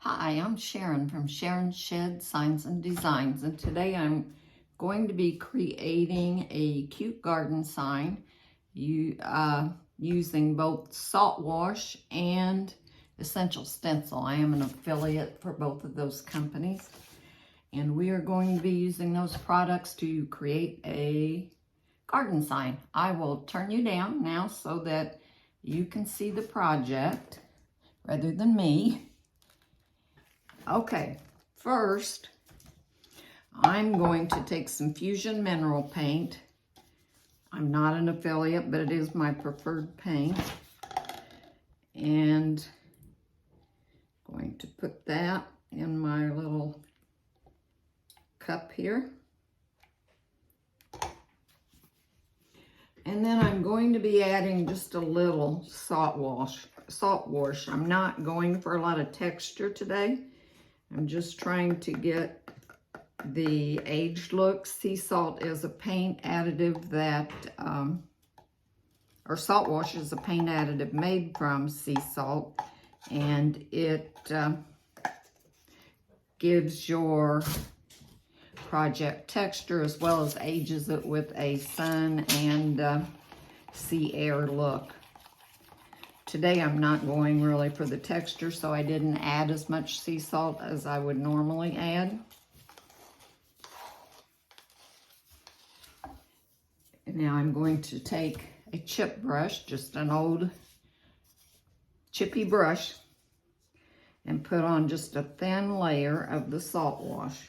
Hi, I'm Sharon from Sharon Shed Signs and Designs, and today I'm going to be creating a cute garden sign using both Salt Wash and Essential Stencil. I am an affiliate for both of those companies, and we are going to be using those products to create a garden sign. I will turn you down now so that you can see the project rather than me. Okay, first, I'm going to take some Fusion Mineral Paint. I'm not an affiliate, but it is my preferred paint. And going to put that in my little cup here. And then I'm going to be adding just a little salt wash. I'm not going for a lot of texture today. I'm just trying to get the aged look. Sea salt is a paint additive that, or salt wash is a paint additive made from sea salt, and it gives your project texture as well as ages it with a sun and sea air look. Today I'm not going really for the texture, so I didn't add as much sea salt as I would normally add. And now I'm going to take a chip brush, just an old chippy brush, and put on just a thin layer of the salt wash.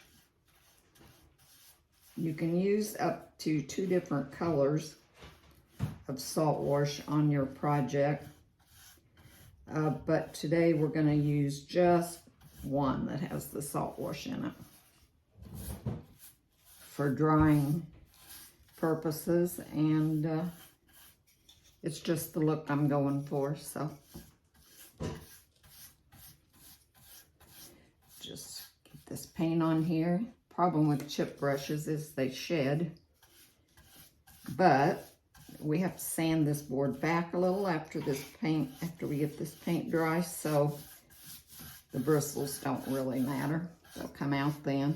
You can use up to 2 different colors of salt wash on your project. But today we're going to use just one that has the salt wash in it for drying purposes, and it's just the look I'm going for. So just get this paint on here. Problem with chip brushes is they shed, but we have to sand this board back a little after we get this paint dry, so the bristles don't really matter. They'll come out then.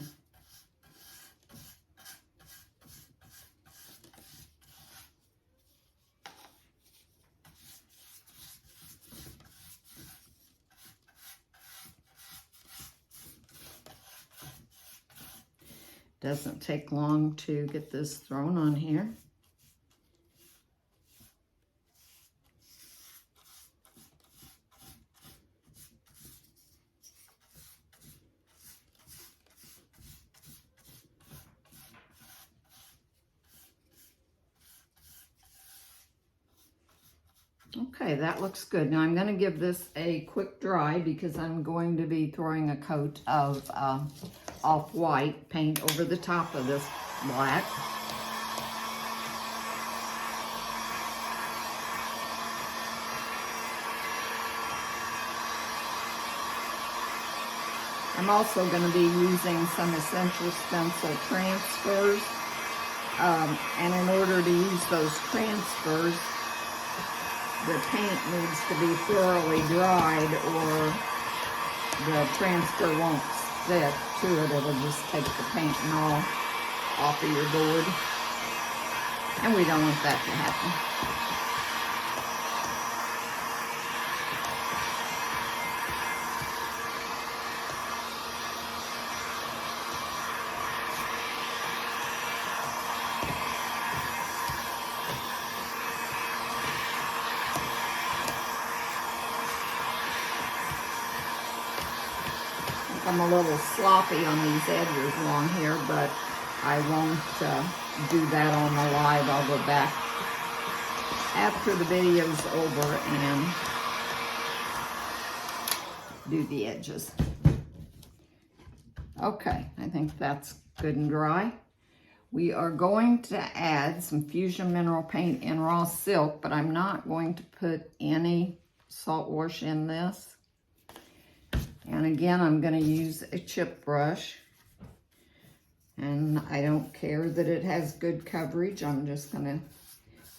Doesn't take long to get this thrown on here. Okay, that looks good. Now I'm going to give this a quick dry because I'm going to be throwing a coat of off-white paint over the top of this black. I'm also going to be using some Essential Stencil transfers. And in order to use those transfers, the paint needs to be thoroughly dried or the transfer won't stick to it. It'll just take the paint and all off of your board. And we don't want that to happen. I'm a little sloppy on these edges along here, but I won't do that on the live. I'll go back after the video's over and do the edges. Okay, I think that's good and dry. We are going to add some Fusion Mineral Paint in Raw Silk, but I'm not going to put any salt wash in this. And again, I'm going to use a chip brush. And I don't care that it has good coverage. I'm just going to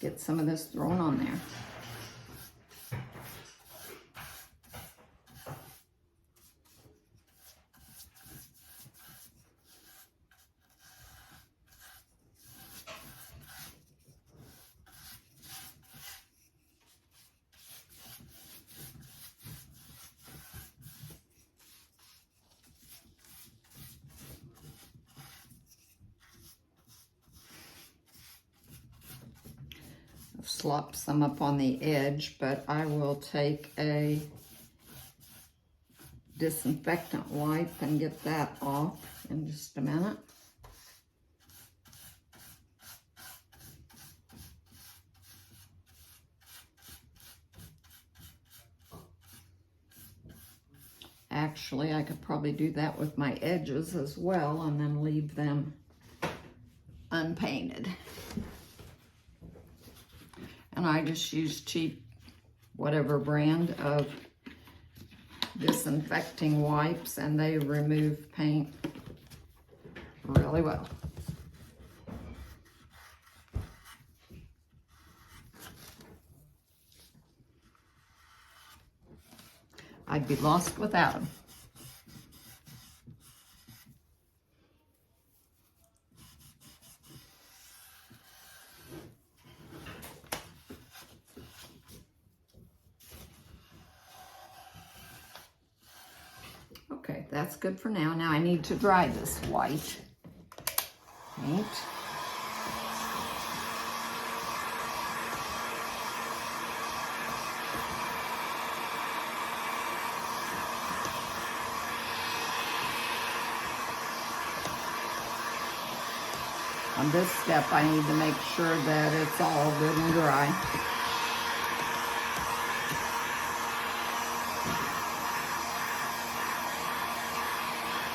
get some of this thrown on there. slop some up on the edge, but I will take a disinfectant wipe and get that off in just a minute. Actually, I could probably do that with my edges as well and then leave them unpainted. And I just use cheap, whatever brand of disinfecting wipes, and they remove paint really well. I'd be lost without them. Okay, that's good for now. Now I need to dry this white paint. On this step, I need to make sure that it's all good and dry.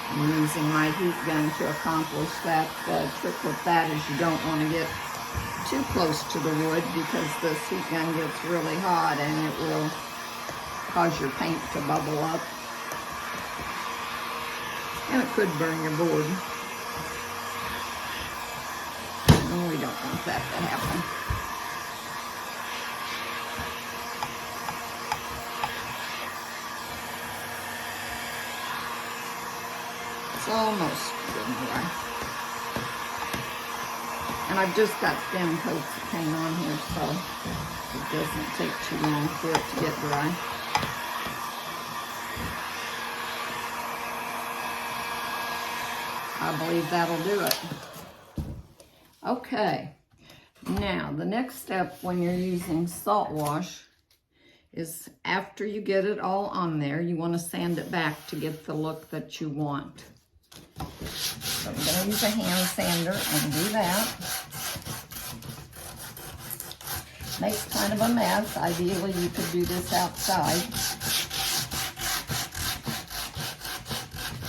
I'm using my heat gun to accomplish that. The trick with that is you don't want to get too close to the wood because this heat gun gets really hot and it will cause your paint to bubble up. And it could burn your board. We don't want that to happen. It's almost good and dry. And I've just got thin coats of paint on here, so it doesn't take too long for it to get dry. I believe that'll do it. Okay, now the next step when you're using salt wash is after you get it all on there, you want to sand it back to get the look that you want. So I'm going to use a hand sander and do that. Makes kind of a mess. Ideally, you could do this outside.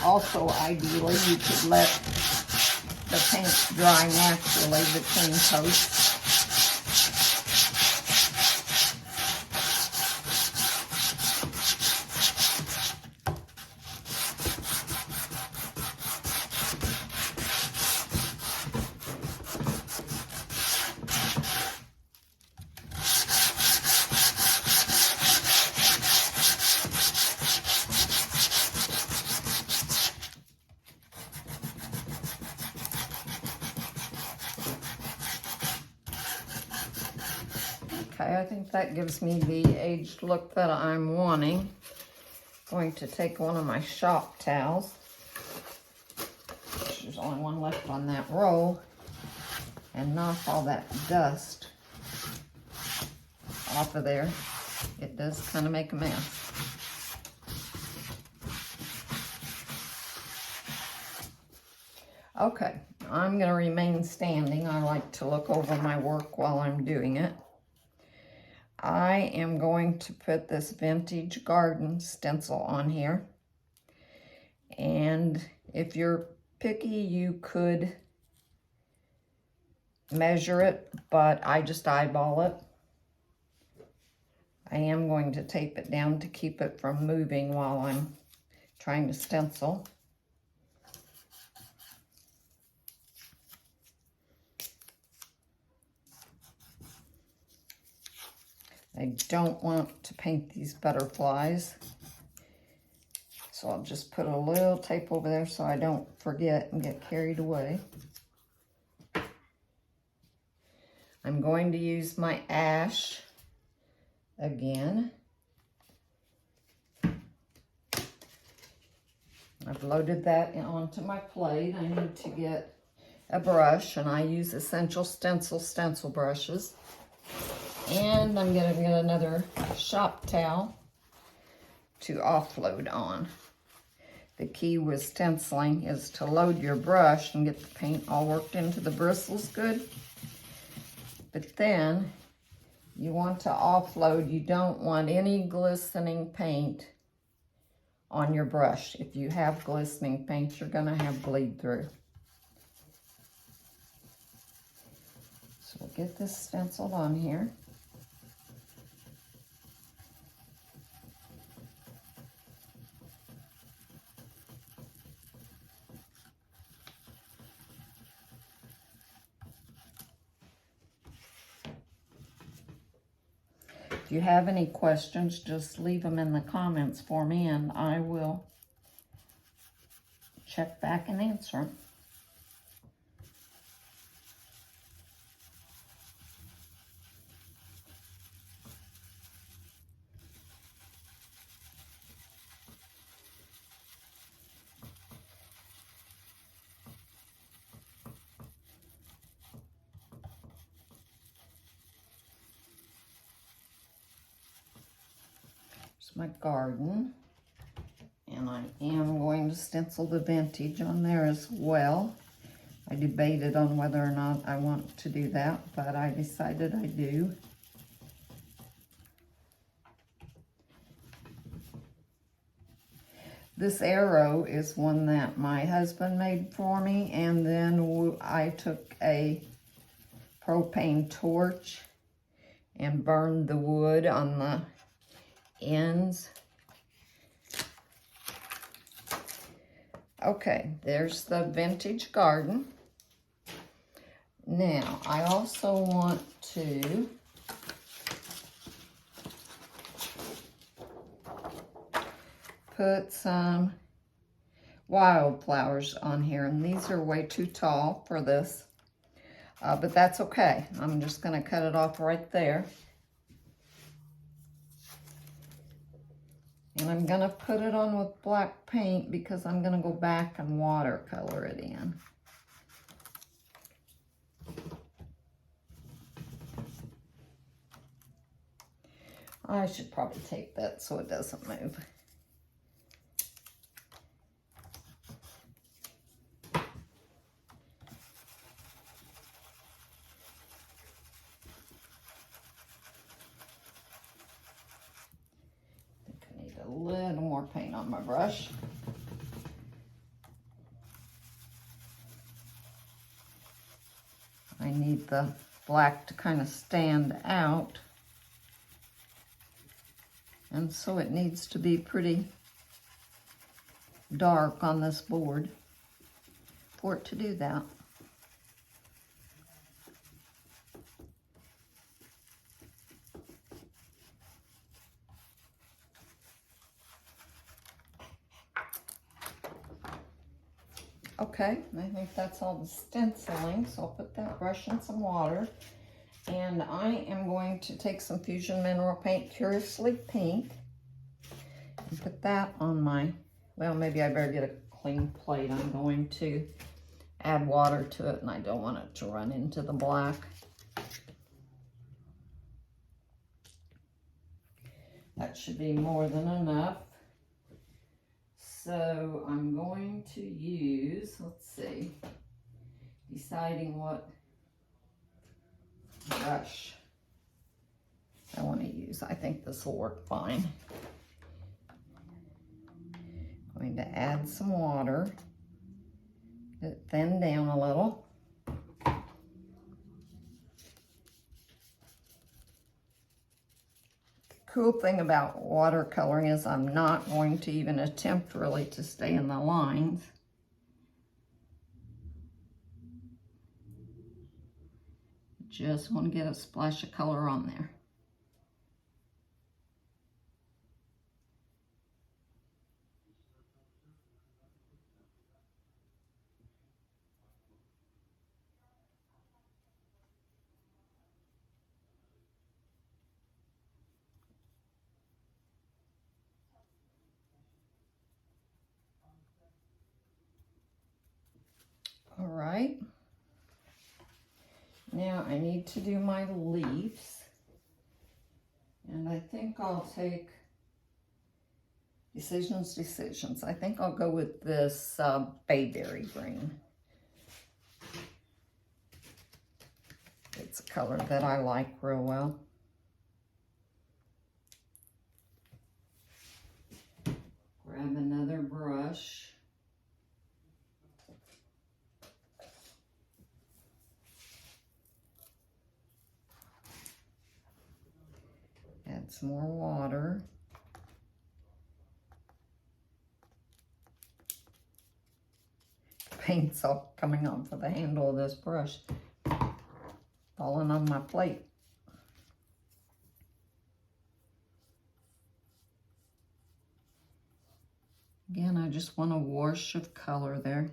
Also, ideally, you could let the paint dry naturally between coats. Okay, I think that gives me the aged look that I'm wanting. Going to take one of my shop towels. There's only one left on that roll. And knock all that dust off of there. It does kind of make a mess. Okay, I'm going to remain standing. I like to look over my work while I'm doing it. I am going to put this Vintage Garden stencil on here. And if you're picky, you could measure it, but I just eyeball it. I am going to tape it down to keep it from moving while I'm trying to stencil. I don't want to paint these butterflies, so I'll just put a little tape over there so I don't forget and get carried away. I'm going to use my ash again. I've loaded that onto my plate. I need to get a brush, and I use Essential Stencil stencil brushes. And I'm gonna get another shop towel to offload on. The key with stenciling is to load your brush and get the paint all worked into the bristles good. But then you want to offload. You don't want any glistening paint on your brush. If you have glistening paint, you're gonna have bleed through. So we'll get this stenciled on here. If you have any questions, just leave them in the comments for me and I will check back and answer them. My garden, and I am going to stencil the vintage on there as well. I debated on whether or not I want to do that, but I decided I do. This arrow is one that my husband made for me, and then I took a propane torch and burned the wood on the ends. Okay, there's the vintage garden. Now, I also want to put some wildflowers on here, and these are way too tall for this, but that's okay. I'm just going to cut it off right there. And I'm going to put it on with black paint because I'm going to go back and watercolor it in. I should probably tape that so it doesn't move. A little more paint on my brush. I need the black to kind of stand out, and so it needs to be pretty dark on this board for it to do that. Okay, I think that's all the stenciling, so I'll put that brush in some water. And I am going to take some Fusion Mineral Paint Curiously Pink and put that on my, well, maybe I better get a clean plate. I'm going to add water to it, and I don't want it to run into the black. That should be more than enough. So I'm going to use, let's see, deciding what brush I want to use. I think this will work fine. I'm going to add some water, let it thin down a little. Cool thing about watercoloring is I'm not going to even attempt really to stay in the lines. Just want to get a splash of color on there. All right. Now I need to do my leaves. And I think I'll take Decisions. I think I'll go with this Bayberry green. It's a color that I like real well. Grab another brush. Add some more water. Paint's all coming off of the handle of this brush, falling on my plate. Again, I just want a wash of color there.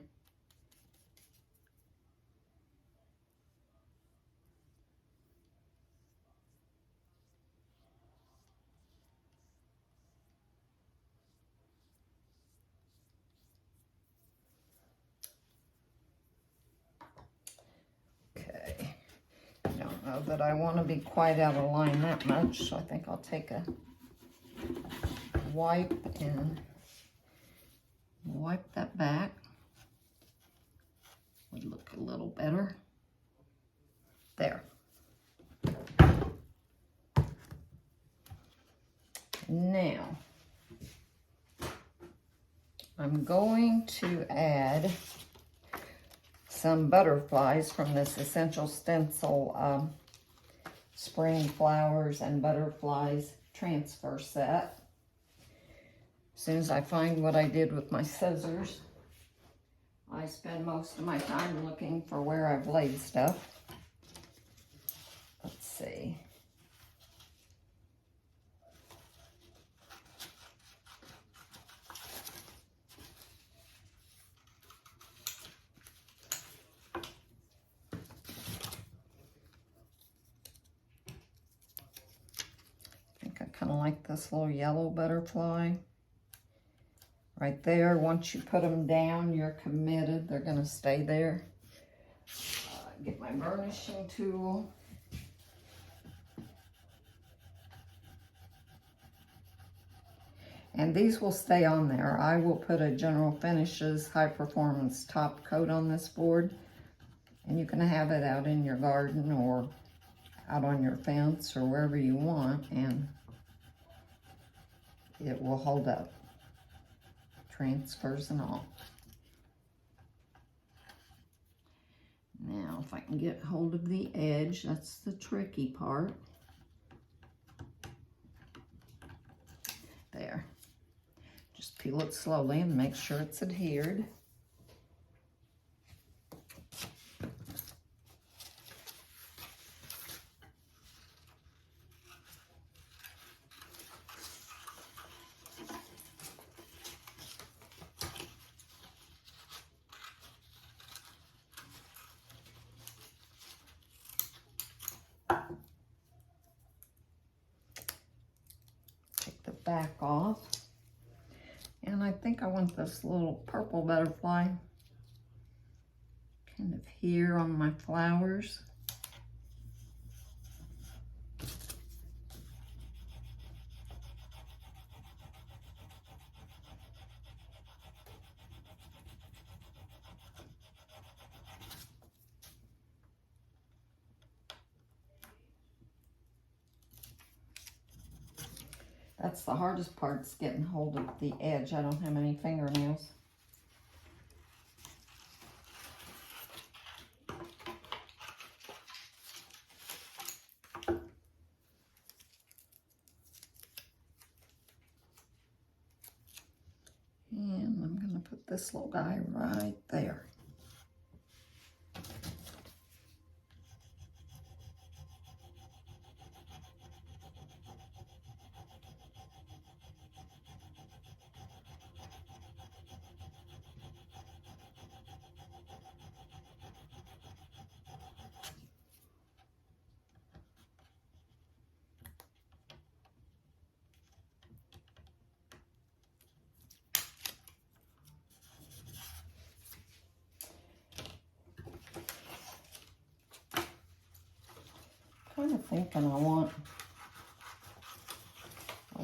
Okay, I don't know that I want to be quite out of line that much, so I think I'll take a wipe and wipe that back. Would look a little better. There. Now, I'm going to add some butterflies from this Essential Stencil Spring Flowers and Butterflies transfer set. As soon as I find what I did with my scissors, I spend most of my time looking for where I've laid stuff. Let's see. I kind of like this little yellow butterfly right there. Once you put them down, you're committed. They're going to stay there. Get my burnishing tool. And these will stay on there. I will put a General Finishes High Performance top coat on this board. And you can have it out in your garden or out on your fence or wherever you want, and it will hold up, transfers and all. Now, if I can get hold of the edge, that's the tricky part. There. Just peel it slowly and make sure it's adhered. Back off, and I think I want this little purple butterfly kind of here on my flowers. That's the hardest part, is getting hold of the edge. I don't have any fingernails. And I'm going to put this little guy right there. Kind of thinking I want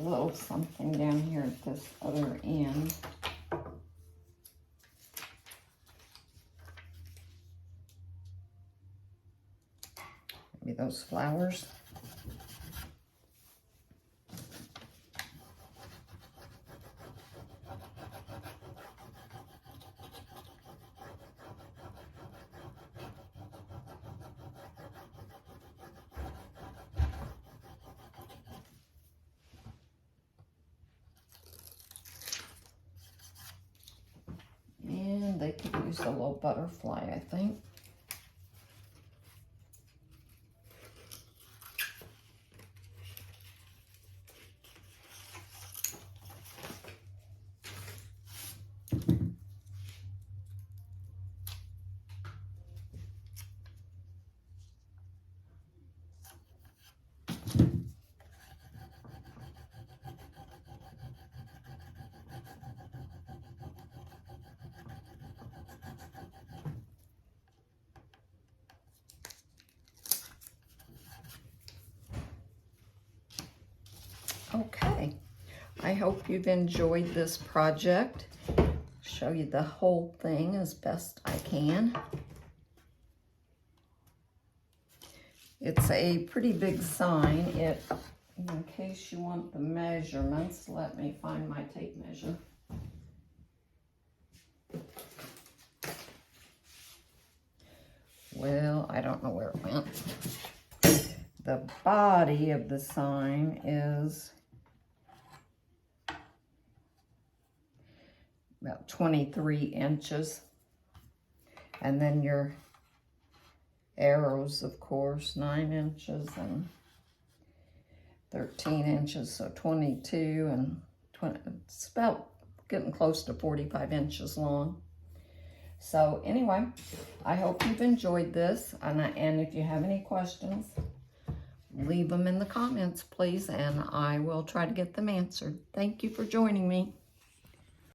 little something down here at this other end. Maybe those flowers. And they could use a little butterfly, I think. Okay, I hope you've enjoyed this project. Show you the whole thing as best I can. It's a pretty big sign. In case you want the measurements, let me find my tape measure. Well, I don't know where it went. The body of the sign is about 23 inches. And then your arrows, of course, 9 inches and 13 inches, so 22 and 20. It's about getting close to 45 inches long. So anyway, I hope you've enjoyed this, and if you have any questions, leave them in the comments, please, and I will try to get them answered. Thank you for joining me.